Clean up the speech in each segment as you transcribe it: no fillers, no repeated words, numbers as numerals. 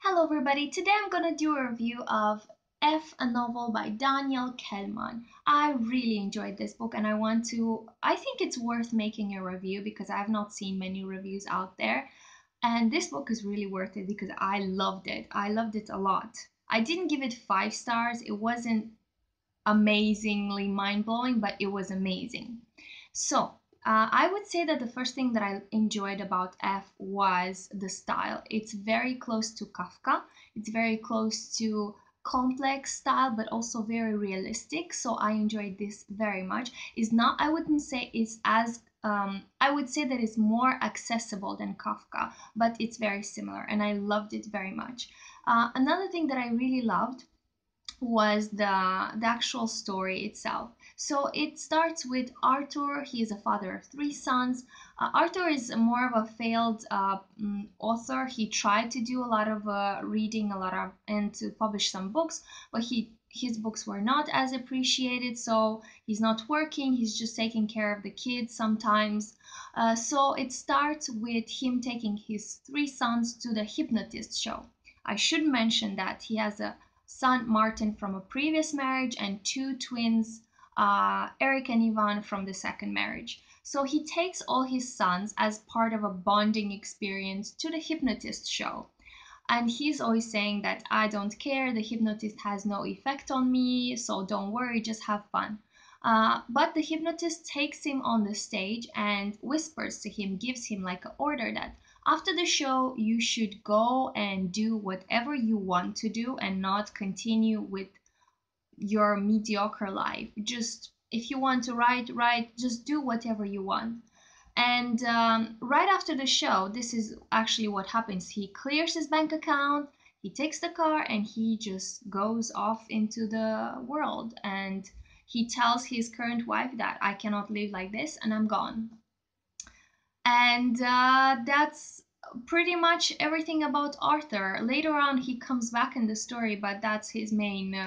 Hello everybody, today I'm gonna do a review of F, a novel by Daniel Kehlmann. I really enjoyed this book and I think it's worth making a review because I have not seen many reviews out there. And this book is really worth it because I loved it. I loved it a lot. I didn't give it 5 stars. It wasn't amazingly mind-blowing, but it was amazing. I would say that the first thing that I enjoyed about F was the style. It's very close to Kafka. It's very close to complex style, but also very realistic. So I enjoyed this very much. Is not, I wouldn't say it's as I would say that it's more accessible than Kafka, but it's very similar, and I loved it very much. Another thing that I really loved was the actual story itself. So it starts with Arthur. He is a father of 3 sons. Arthur is more of a failed author. He tried to do a lot of reading, and to publish some books, but his books were not as appreciated. So he's not working. He's just taking care of the kids sometimes. So it starts with him taking his 3 sons to the hypnotist show. I should mention that he has a son Martin from a previous marriage and 2 twins, Eric and Ivan, from the second marriage. So he takes all his sons as part of a bonding experience to the hypnotist show. And he's always saying that I don't care, the hypnotist has no effect on me, so don't worry, just have fun. But the hypnotist takes him on the stage and whispers to him, gives him like an order that after the show, you should go and do whatever you want to do and not continue with your mediocre life. Just if you want to write, just do whatever you want. And right after the show, this is actually what happens. He clears his bank account, he takes the car, and he just goes off into the world. And he tells his current wife that I cannot live like this and I'm gone. And that's pretty much everything about Arthur. Later on, he comes back in the story, but that's his main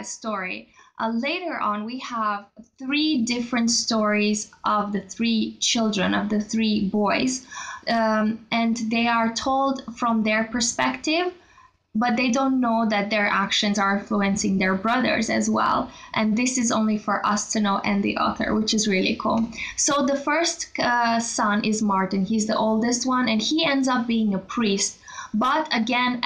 story. Later on, we have 3 different stories of the 3 children, of the 3 boys, and they are told from their perspective, but they don't know that their actions are influencing their brothers as well. And this is only for us to know and the author, which is really cool. So the first son is Martin. He's the oldest one, and he ends up being a priest. But again,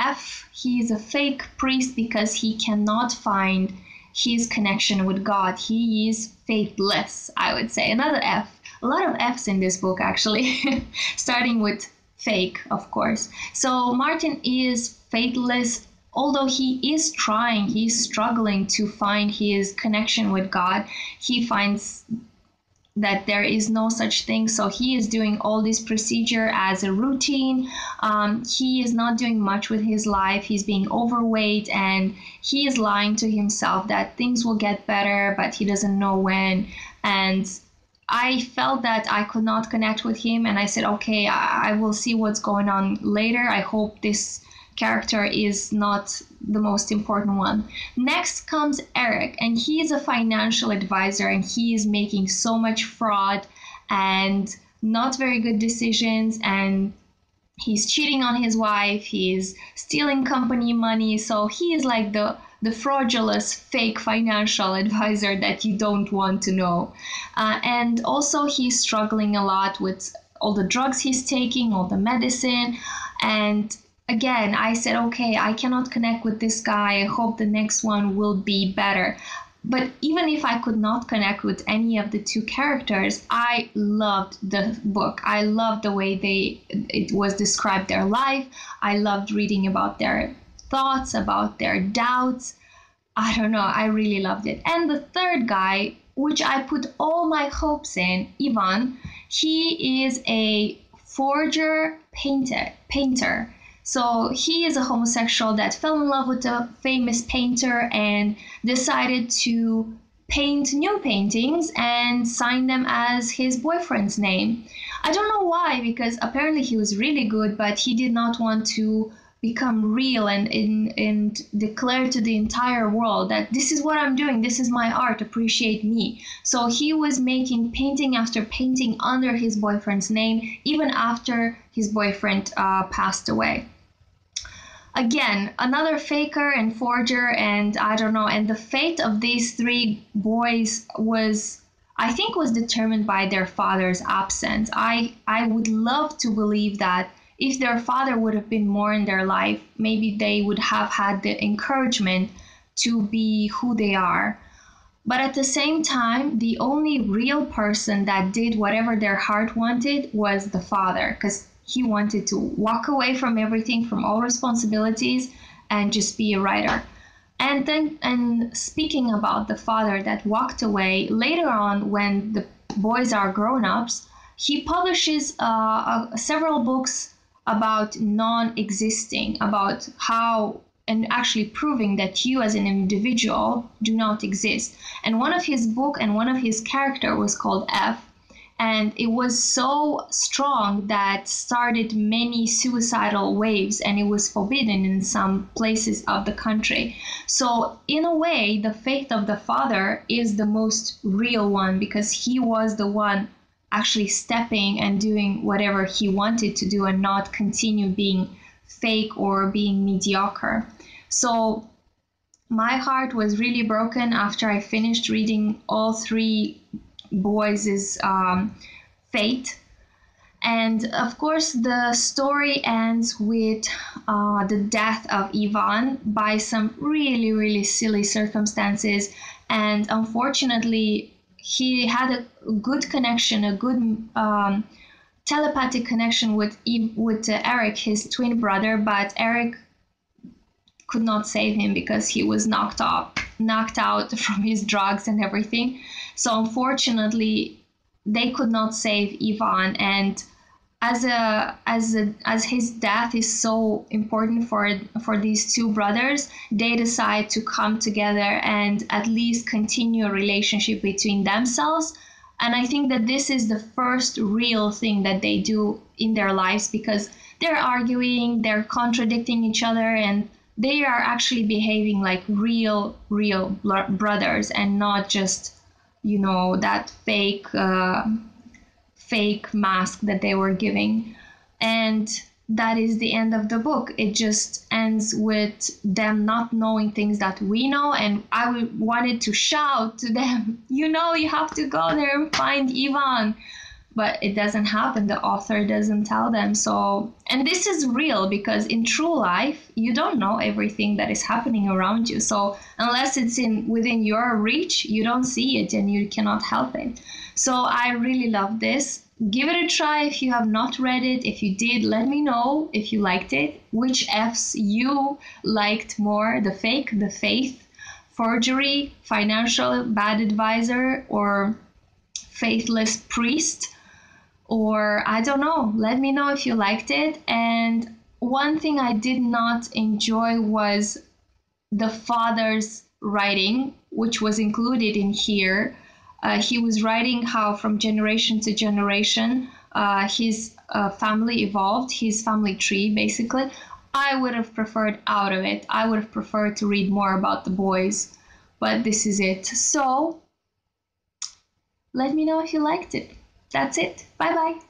he is a fake priest because he cannot find his connection with God. He is faithless, I would say. Another F. A lot of F's in this book, actually, starting with fake, of course. So Martin is faithless, although he is trying, he's struggling to find his connection with God. He finds that there is no such thing, so he is doing all this procedure as a routine. He is not doing much with his life. He's being overweight, and he is lying to himself that things will get better, but he doesn't know when. And I felt that I could not connect with him, and I said, okay, I will see what's going on later. I hope this character is not the most important one. Next comes Eric, and he is a financial advisor, and he is making so much fraud and not very good decisions, and he's cheating on his wife, he's stealing company money. So he is like the fraudulent fake financial advisor that you don't want to know. And also he's struggling a lot with all the drugs he's taking, all the medicine. And again, I said, okay, I cannot connect with this guy. I hope the next one will be better. But even if I could not connect with any of the 2 characters, I loved the book. I loved the way it was described, their life. I loved reading about their thoughts, about their doubts. I don't know, I really loved it. And the third guy, which I put all my hopes in, Ivan, he is a forger painter. So he is a homosexual that fell in love with a famous painter and decided to paint new paintings and sign them as his boyfriend's name. I don't know why, because apparently he was really good, but he did not want to become real and declare to the entire world that this is what I'm doing, this is my art, appreciate me. So he was making painting after painting under his boyfriend's name, even after his boyfriend passed away. again, another faker and forger, and I don't know. And the fate of these three boys was, I think, was determined by their father's absence. I would love to believe that if their father would have been more in their life, maybe they would have had the encouragement to be who they are. But at the same time, the only real person that did whatever their heart wanted was the father, because he wanted to walk away from everything, from all responsibilities, and just be a writer. And speaking about the father that walked away, later on, when the boys are grown-ups, he publishes several books about non-existing, about how, and actually proving that you as an individual do not exist. And one of his book and one of his character was called F, and it was so strong that started many suicidal waves, and it was forbidden in some places of the country. So in a way, the faith of the father is the most real one, because he was the one actually stepping and doing whatever he wanted to do and not continue being fake or being mediocre. So my heart was really broken after I finished reading all three boys' fate. And of course, the story ends with the death of Ivan by some really, really silly circumstances. And unfortunately, he had a good connection, a good telepathic connection with Eric, his twin brother, but Eric could not save him because he was knocked out from his drugs and everything. So unfortunately, they could not save Ivan, and as his death is so important for these two brothers, they decide to come together and at least continue a relationship between themselves. And I think that this is the first real thing that they do in their lives, because they're arguing, they're contradicting each other, and they are actually behaving like real brothers, and not just, that fake mask that they were giving. And that is the end of the book. It just ends with them not knowing things that we know, and I wanted to shout to them, you have to go there and find Ivan. But it doesn't happen. The author doesn't tell them. So, and this is real, because in true life, you don't know everything that is happening around you. So unless it's within your reach, you don't see it and you cannot help it. So I really love this. Give it a try if you have not read it. If you did, let me know if you liked it. Which Fs you liked more, the fake, the faith, forgery, financial bad advisor, or faithless priest. Or I don't know, let me know if you liked it. And one thing I did not enjoy was the father's writing, which was included in here. He was writing how from generation to generation his family evolved, his family tree, basically. I would have preferred out of it. I would have preferred to read more about the boys, but this is it. So let me know if you liked it. That's it. Bye bye.